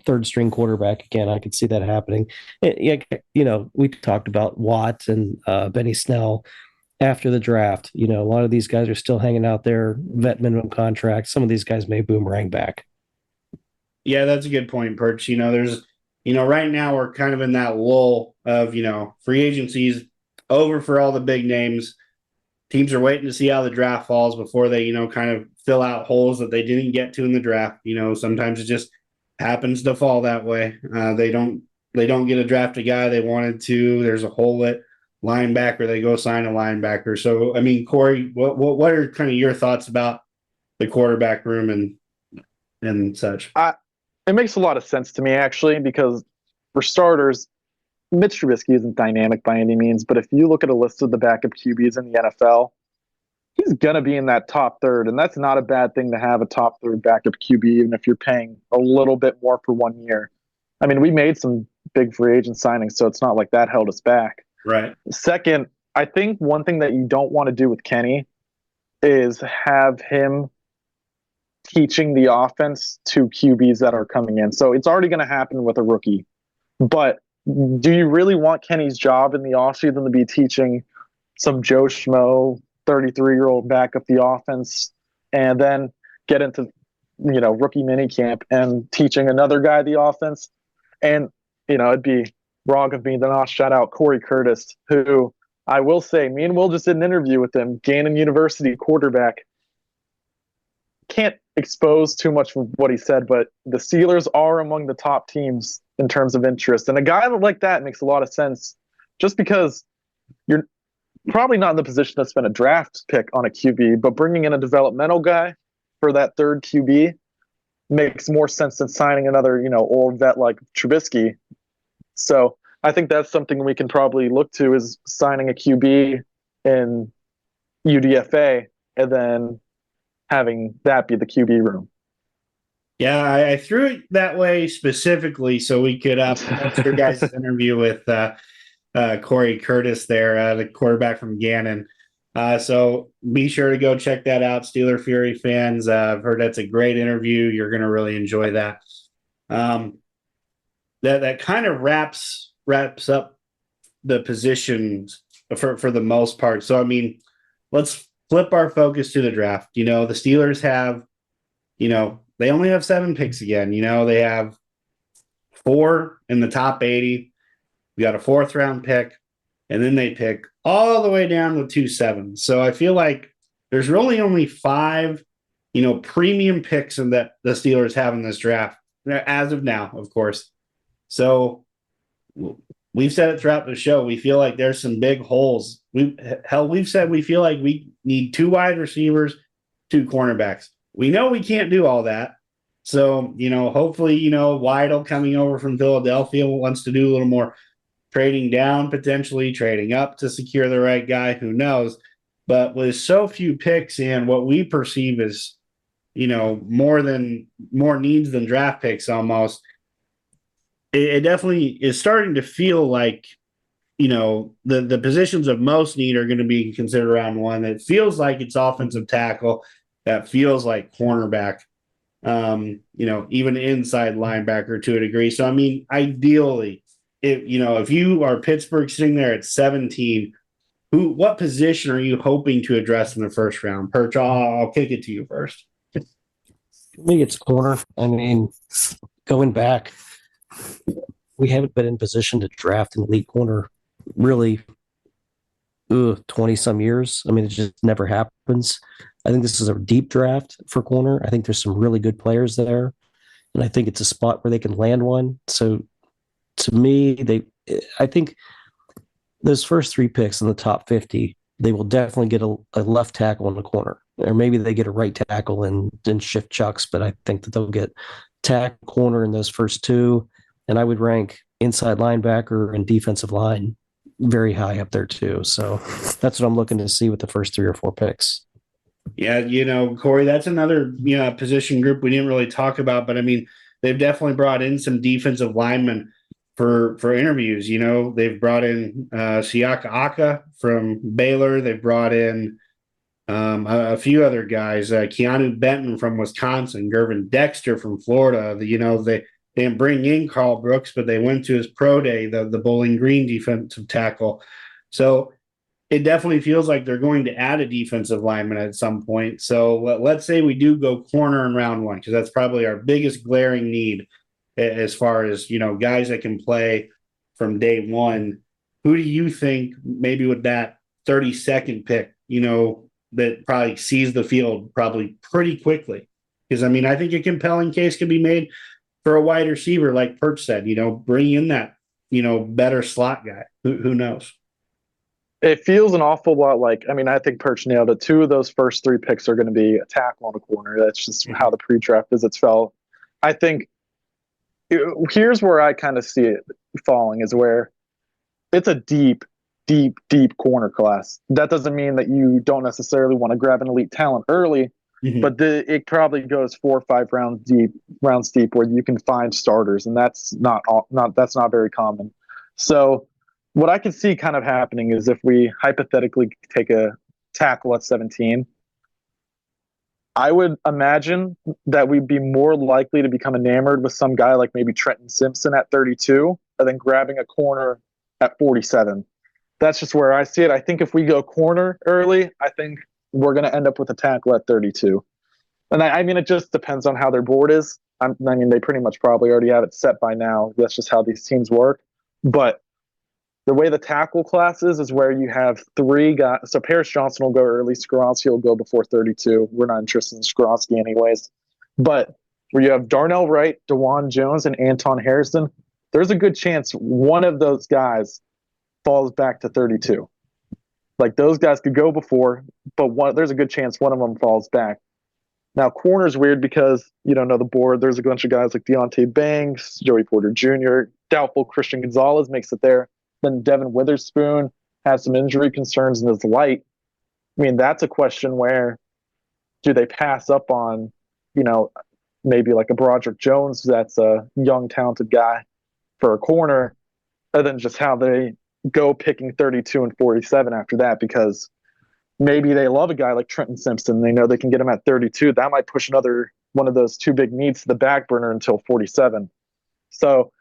third string quarterback again. I could see that happening. We talked about Watt and Benny Snell after the draft. A lot of these guys are still hanging out there, vet minimum contracts. Some of these guys may boomerang back. Yeah, that's a good point, Perch. There's, right now we're kind of in that lull of, free agencies over for all the big names. Teams are waiting to see how the draft falls before they, kind of fill out holes that they didn't get to in the draft. Sometimes it just happens to fall that way. They don't get to draft a guy they wanted to. There's a hole at linebacker. They go sign a linebacker. So, I mean, Korey, what are kind of your thoughts about the quarterback room and such? It makes a lot of sense to me, actually, because for starters, Mitch Trubisky isn't dynamic by any means, but if you look at a list of the backup QBs in the NFL, he's going to be in that top third, and that's not a bad thing to have a top third backup QB, even if you're paying a little bit more for 1 year. I mean, we made some big free agent signings, so it's not like that held us back. Right. Second, I think one thing that you don't want to do with Kenny is have him teaching the offense to QBs that are coming in. So it's already going to happen with a rookie. But do you really want Kenny's job in the offseason to be teaching some Joe Schmo 33-year-old backup the offense and then get into rookie minicamp and teaching another guy the offense? And it'd be wrong of me to not shout out Corey Curtis, who I will say, me and Will just did an interview with him, Gannon University quarterback. Can't expose too much of what he said, but the Steelers are among the top teams in terms of interest. And a guy like that makes a lot of sense just because you're probably not in the position to spend a draft pick on a QB, but bringing in a developmental guy for that third QB makes more sense than signing another, old vet like Trubisky. So I think that's something we can probably look to, is signing a QB in UDFA and then having that be the QB room. Yeah, I threw it that way specifically so we could your guys' interview with Corey Curtis there, the quarterback from Gannon. So be sure to go check that out, Steeler Fury fans. I've heard that's a great interview. You're going to really enjoy that. That kind of wraps up the positions for the most part. So, I mean, let's flip our focus to the draft. The Steelers have, they only have 7 picks again. They have 4 in the top 80. We got a 4th round pick, and then they pick all the way down to 2-7. So I feel like there's really only 5, premium picks that the Steelers have in this draft as of now, of course. So we've said it throughout the show. We feel like there's some big holes. We've said we feel like we need 2 wide receivers, 2 cornerbacks. We know we can't do all that. So, hopefully, Weidl coming over from Philadelphia wants to do a little more trading down, potentially trading up to secure the right guy. Who knows? But with so few picks and what we perceive as, more needs than draft picks almost, it definitely is starting to feel like, the positions of most need are going to be considered round 1. It feels like it's offensive tackle. That feels like cornerback. even inside linebacker to a degree. So, I mean, ideally, if you are Pittsburgh sitting there at 17, what position are you hoping to address in the first round? Perch, I'll kick it to you first. I think it's corner. I mean, going back, we haven't been in position to draft an elite corner really 20 some years. I mean, it just never happens. I think this is a deep draft for corner. I think there's some really good players there. And I think it's a spot where they can land one. So to me, I think those first 3 picks in the top 50, they will definitely get a left tackle in the corner. Or maybe they get a right tackle and shift chucks, but I think that they'll get tackle corner in those first 2. And I would rank inside linebacker and defensive line very high up there too. So that's what I'm looking to see with the first 3 or 4 picks. Yeah, Korey, that's another position group we didn't really talk about, but I mean, they've definitely brought in some defensive linemen for interviews. They've brought in Siaka Aka from Baylor. They've brought in a few other guys, Keanu Benton from Wisconsin, Gervin Dexter from Florida. They didn't bring in Carl Brooks, but they went to his pro day, the Bowling Green defensive tackle. So it definitely feels like they're going to add a defensive lineman at some point. So let's say we do go corner in round 1, because that's probably our biggest glaring need as far as, guys that can play from day one. Who do you think maybe with that 32nd pick, that probably sees the field probably pretty quickly? Because, I mean, I think a compelling case could be made for a wide receiver, like Perch said, bring in that, better slot guy. Who knows? It feels an awful lot like, I think Perch nailed it. 2 of those first 3 picks are going to be a tackle on a corner. That's just how the pre-draft visits fell. I think here's where I kind of see it falling, is where it's a deep corner class. That doesn't mean that you don't necessarily want to grab an elite talent early, but it probably goes 4 or 5 rounds deep where you can find starters, and that's not very common. So what I can see kind of happening is, if we hypothetically take a tackle at 17, I would imagine that we'd be more likely to become enamored with some guy like maybe Trenton Simpson at 32, and then grabbing a corner at 47. That's just where I see it. I think if we go corner early, I think we're going to end up with a tackle at 32. And it just depends on how their board is. They pretty much probably already have it set by now. That's just how these teams work. But the way the tackle class is where you have 3 guys. So Paris Johnson will go early. Skoronski will go before 32. We're not interested in Skoronski anyways. But where you have Darnell Wright, DeJuan Jones, and Anton Harrison, there's a good chance one of those guys falls back to 32. Like, those guys could go before, but there's a good chance one of them falls back. Now, corner's weird because you don't know the board. There's a bunch of guys like Deontay Banks, Joey Porter Jr., doubtful Christian Gonzalez makes it there. Then Devin Witherspoon has some injury concerns in his light. That's a question where, do they pass up on, maybe like a Broderick Jones that's a young, talented guy for a corner, and then just how they go picking 32 and 47 after that, because maybe they love a guy like Trenton Simpson. They know they can get him at 32. That might push another one of those 2 big needs to the back burner until 47. So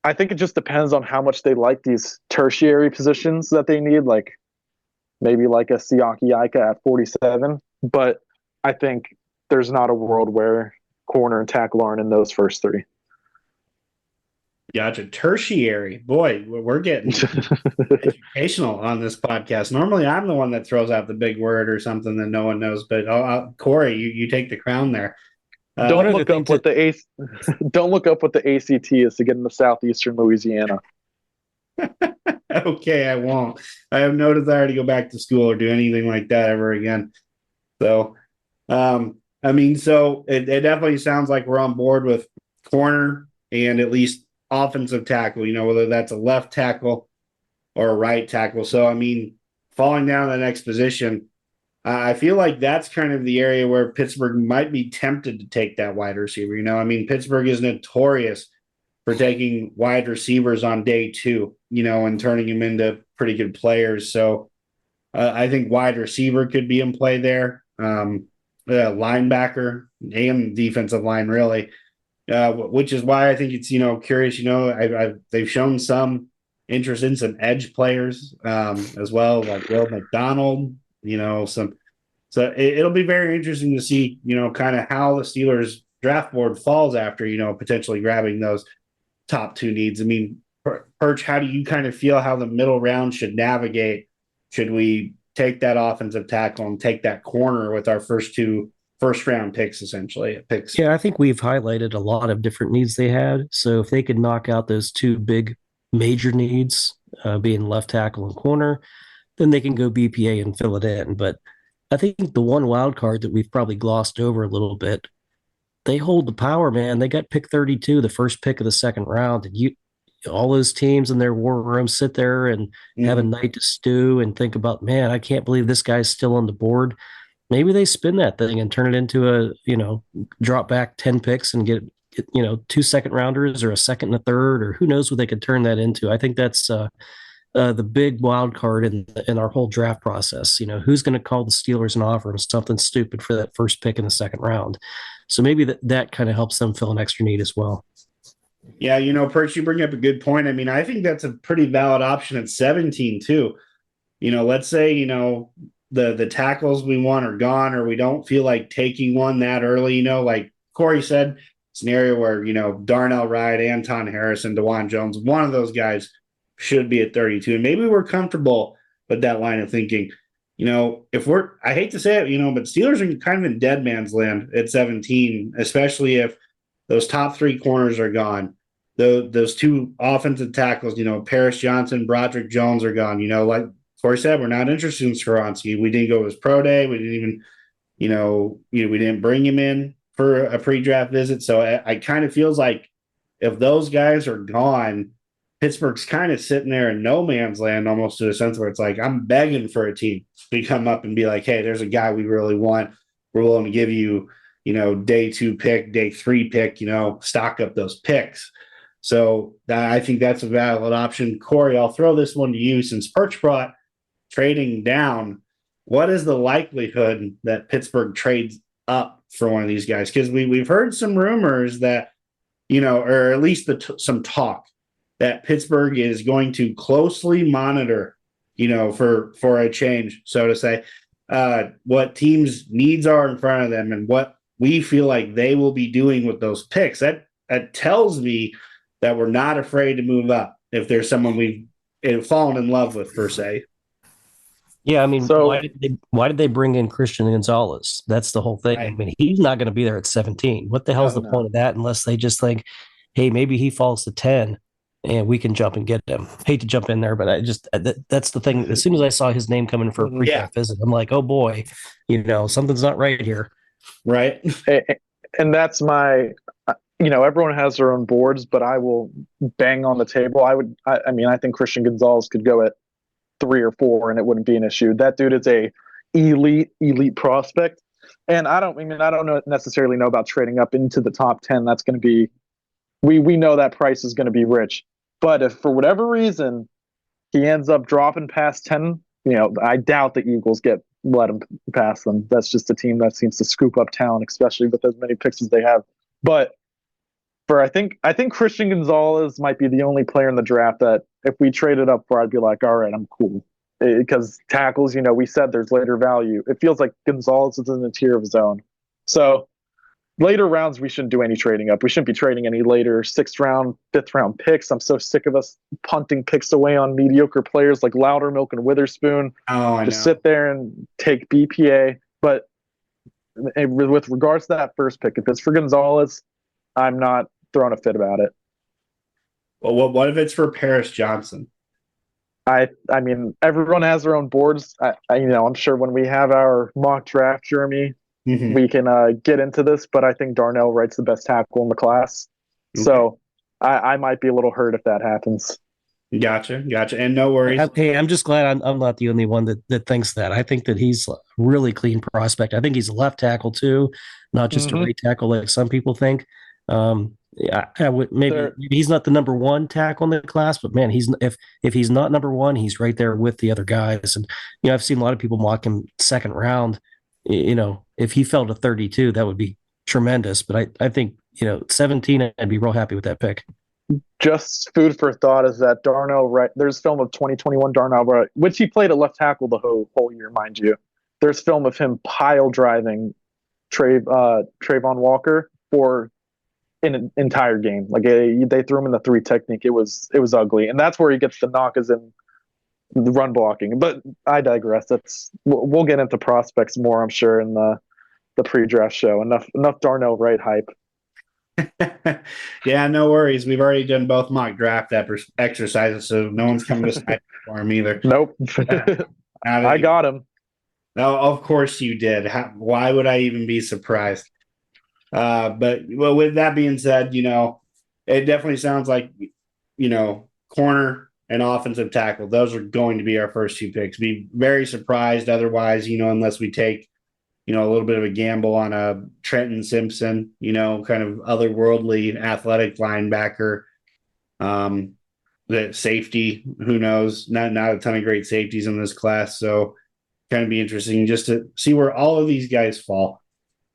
I think it just depends on how much they like these tertiary positions that they need, like maybe like a Siaki Ika at 47. But I think there's not a world where corner and tackle aren't in those first 3. Gotcha. Tertiary. Boy, we're getting educational on this podcast. Normally, I'm the one that throws out the big word or something that no one knows, but Korey, you take the crown there. Don't look up what the ACT is to get into southeastern Louisiana. Okay, I won't. I have no desire to go back to school or do anything like that ever again. So, so it definitely sounds like we're on board with corner and at least offensive tackle, whether that's a left tackle or a right tackle. So, falling down to the next position, I feel like that's kind of the area where Pittsburgh might be tempted to take that wide receiver. Pittsburgh is notorious for taking wide receivers on day 2, and turning them into pretty good players. So I think wide receiver could be in play there. linebacker and defensive line, really. Which is why I think it's curious. They've shown some interest in some edge players as well, like Will McDonald. So it'll be very interesting to see kind of how the Steelers draft board falls after potentially grabbing those top two needs. I mean, Perch, how do you kind of feel how the middle round should navigate? Should we take that offensive tackle and take that corner with our first round picks, essentially? Yeah, I think we've highlighted a lot of different needs they had. So if they could knock out those two big major needs, being left tackle and corner, then they can go BPA and fill it in. But I think the one wild card that we've probably glossed over a little bit, they hold the power, man. They got pick 32, the first pick of the second round. And all those teams in their war room sit there and have a night to stew and think about, man, I can't believe this guy's still on the board. Maybe they spin that thing and turn it into a, drop back 10 picks and get 2 second rounders or a second and a third, or who knows what they could turn that into. I think that's the big wild card in our whole draft process. Who's going to call the Steelers and offer them something stupid for that first pick in the second round? So maybe that kind of helps them fill an extra need as well. Yeah, Perch, you bring up a good point. I mean, I think that's a pretty valid option at 17 too. Let's say, the tackles we want are gone, or we don't feel like taking one that early, like Korey said, scenario where, Darnell Wright, Anton Harrison, DeJuan Jones, one of those guys should be at 32. And maybe we're comfortable with that line of thinking. I hate to say it, but Steelers are kind of in dead man's land at 17, especially if those top three corners are gone. Those two offensive tackles, Paris Johnson, Broderick Jones are gone. Like Korey said, we're not interested in Skoronski. We didn't go to his pro day. We didn't even, we didn't bring him in for a pre-draft visit. So I kind of feels like if those guys are gone, Pittsburgh's kind of sitting there in no man's land, almost to a sense where it's like, I'm begging for a team to come up and be like, hey, there's a guy we really want. We're willing to give you, day 2 pick, day 3 pick, stock up those picks. So I think that's a valid option. Korey, I'll throw this one to you since Perch brought trading down. What is the likelihood that Pittsburgh trades up for one of these guys? Because we've heard some rumors that, or at least some talk that Pittsburgh is going to closely monitor, for a change, so to say, what teams' needs are in front of them and what we feel like they will be doing with those picks. That tells me that we're not afraid to move up if there's someone we've fallen in love with, per se. Yeah, I mean, so, why did they bring in Christian Gonzalez? That's the whole thing. Right. I mean, he's not going to be there at 17. What the hell's the point of that unless they just think, hey, maybe he falls to 10 and we can jump and get him. Hate to jump in there, but that's the thing. As soon as I saw his name coming for a pre-draft visit, I'm like, oh boy, something's not right here. Right. And that's my, everyone has their own boards, but I will bang on the table. I think Christian Gonzalez could go at 3 or 4 and it wouldn't be an issue. That dude is a elite prospect. And I don't necessarily know about trading up into the top 10. That's going to be, we know that price is going to be rich. But if for whatever reason he ends up dropping past 10, I doubt the Eagles let him pass them. That's just a team that seems to scoop up talent, especially with as many picks as they have. But I think Christian Gonzalez might be the only player in the draft that if we traded up for, I'd be like, all right, I'm cool. Because tackles, we said there's later value. It feels like Gonzalez is in the tier of his own. So later rounds, we shouldn't do any trading up. We shouldn't be trading any later 6th round, 5th round picks. I'm so sick of us punting picks away on mediocre players like Loudermilk and Witherspoon. Just sit there and take BPA. But with regards to that first pick, if it's for Gonzalez, I'm not throwing a fit about it. Well, what if it's for Paris Johnson? I mean, everyone has their own boards. I'm sure when we have our mock draft, Jeremy, we can get into this, but I think Darnell Wright's the best tackle in the class. Okay. So I might be a little hurt if that happens. Gotcha. And no worries. Hey, I'm just glad I'm not the only one that thinks that. I think that he's a really clean prospect. I think he's a left tackle too, not just a right tackle like some people think. I would maybe he's not the number 1 tackle in the class, but man, if he's not number 1, he's right there with the other guys. And I've seen a lot of people mock him 2nd round. if he fell to 32, that would be tremendous. But I think, 17, I'd be real happy with that pick. Just food for thought is that Darnell Wright, there's film of 2021 Darnell Wright, which he played at left tackle the whole year, mind you. There's film of him pile driving Trayvon Walker for an entire game. Like they threw him in the 3 technique. It was ugly. And that's where he gets the knock, is in the run blocking. But I digress. We'll get into prospects more, I'm sure, in the pre-draft show. Enough Darnell Wright hype. Yeah, no worries. We've already done both mock draft exercises, so no one's coming to snipe for him either. Nope. I got him. No, of course you did. Why would I even be surprised? But with that being said, it definitely sounds like, corner and offensive tackle, those are going to be our first 2 picks. Be very surprised otherwise, unless we take, a little bit of a gamble on a Trenton Simpson, kind of otherworldly athletic linebacker. The safety, who knows? Not a ton of great safeties in this class. So kind of be interesting just to see where all of these guys fall,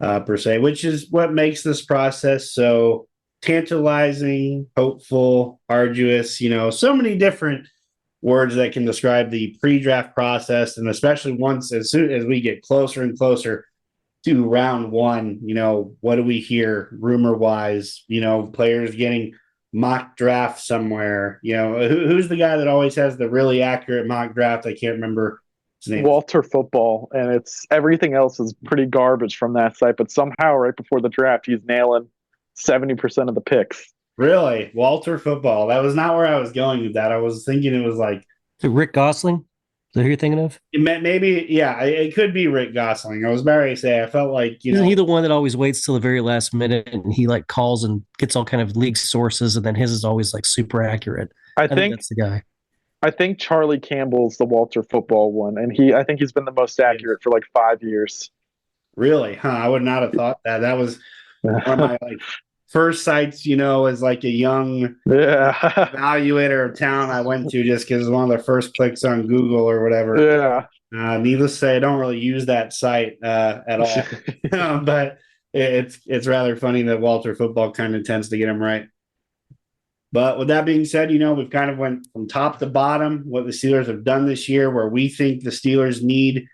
per se, which is what makes this process so tantalizing, hopeful, arduous, so many different words that can describe the pre-draft process. And especially as soon as we get closer and closer to round 1, what do we hear rumor wise, players getting mock draft somewhere, who's the guy that always has the really accurate mock draft? I can't remember his name. Walter Football. And everything else is pretty garbage from that site, but somehow right before the draft, he's nailing 70% of the picks. Really? Walter Football. That was not where I was going with that. I was thinking it was like... Is it Rick Gosling? Is that who you're thinking of? Maybe, yeah, it could be Rick Gosling. I was about to say, I felt like, Isn't he the one that always waits till the very last minute and he calls and gets all kind of league sources, and then his is always super accurate? I think that's the guy. I think Charlie Campbell's the Walter Football one, and I think he's been the most accurate for 5 years. Really? Huh? I would not have thought that. That was one of my first sites, as a young evaluator of talent I went to, just because it was one of the first clicks on Google or whatever. Yeah. Needless to say, I don't really use that site at all. But it's rather funny that Walter Football kind of tends to get them right. But with that being said, we've kind of went from top to bottom what the Steelers have done this year, where we think the Steelers need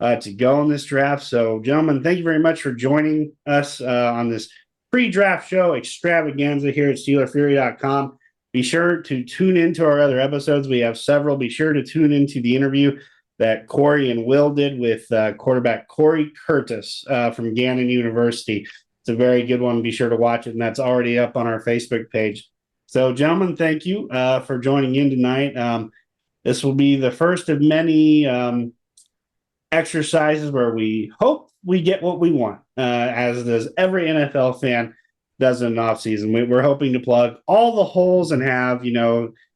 to go in this draft. So, gentlemen, thank you very much for joining us on this pre-draft show extravaganza here at SteelerFury.com. Be sure to tune into our other episodes. We have several. Be sure to tune into the interview that Korey and Will did with quarterback Korey Karbowsky from Gannon University. It's a very good one. Be sure to watch it, and that's already up on our Facebook page. So, gentlemen, thank you for joining in tonight. This will be the first of many exercises where we hope we get what we want, as does every NFL fan does in an offseason. We're hoping to plug all the holes and have,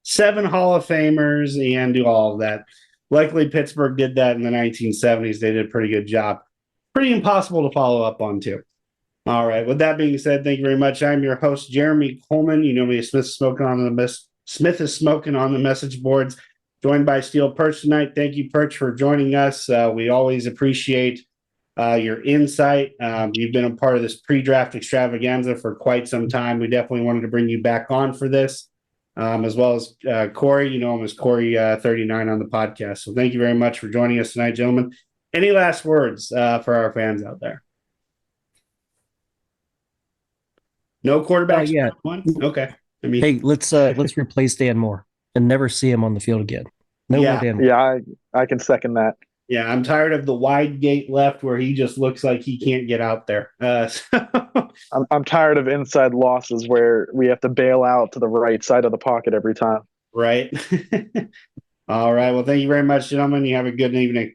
7 Hall of Famers and do all of that. Luckily, Pittsburgh did that in the 1970s. They did a pretty good job. Pretty impossible to follow up on, too. All right. With that being said, thank you very much. I'm your host, Jeremy Kohlman. You know me as Smith is Smoking on the message boards. Joined by SteelPerch tonight. Thank you, Perch, for joining us. We always appreciate your insight. You've been a part of this pre-draft extravaganza for quite some time. We definitely wanted to bring you back on for this, as well as Korey. You know him as Korey39 on the podcast. So thank you very much for joining us tonight, gentlemen. Any last words for our fans out there? No quarterbacks yet. Okay. Hey, let's replace Dan Moore and never see him on the field again. No more Dan Moore. Yeah, I can second that. Yeah, I'm tired of the wide gate left where he just looks like he can't get out there. I'm tired of inside losses where we have to bail out to the right side of the pocket every time. Right. All right. Well, thank you very much, gentlemen. You have a good evening.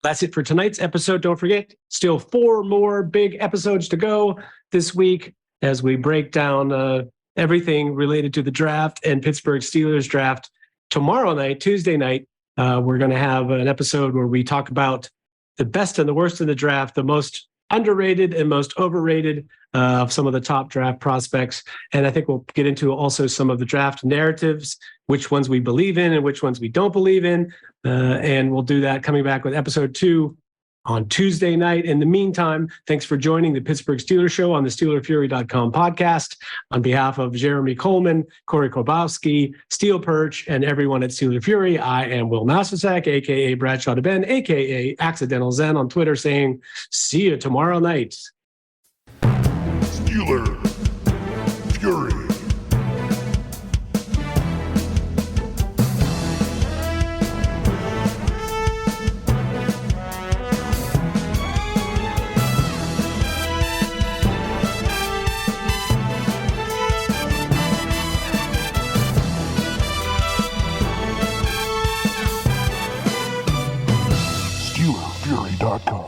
That's it for tonight's episode. Don't forget, still 4 more big episodes to go this week as we break down everything related to the draft and Pittsburgh Steelers draft. Tomorrow night, Tuesday night, we're going to have an episode where we talk about the best and the worst in the draft, the most underrated and most overrated of some of the top draft prospects. And I think we'll get into also some of the draft narratives, which ones we believe in and which ones we don't believe in. And we'll do that coming back with episode 2 on Tuesday night. In the meantime, thanks for joining the Pittsburgh Steelers Show on the SteelPerch.com podcast. On behalf of Jeremy Kohlman, Korey Karbowsky, SteelPerch, and everyone at Steeler Fury, I am Will Massasak, a.k.a. Bradshaw to Ben, a.k.a. Accidental Zen on Twitter, saying, see you tomorrow night. Steeler Fury. SteelerFury.com.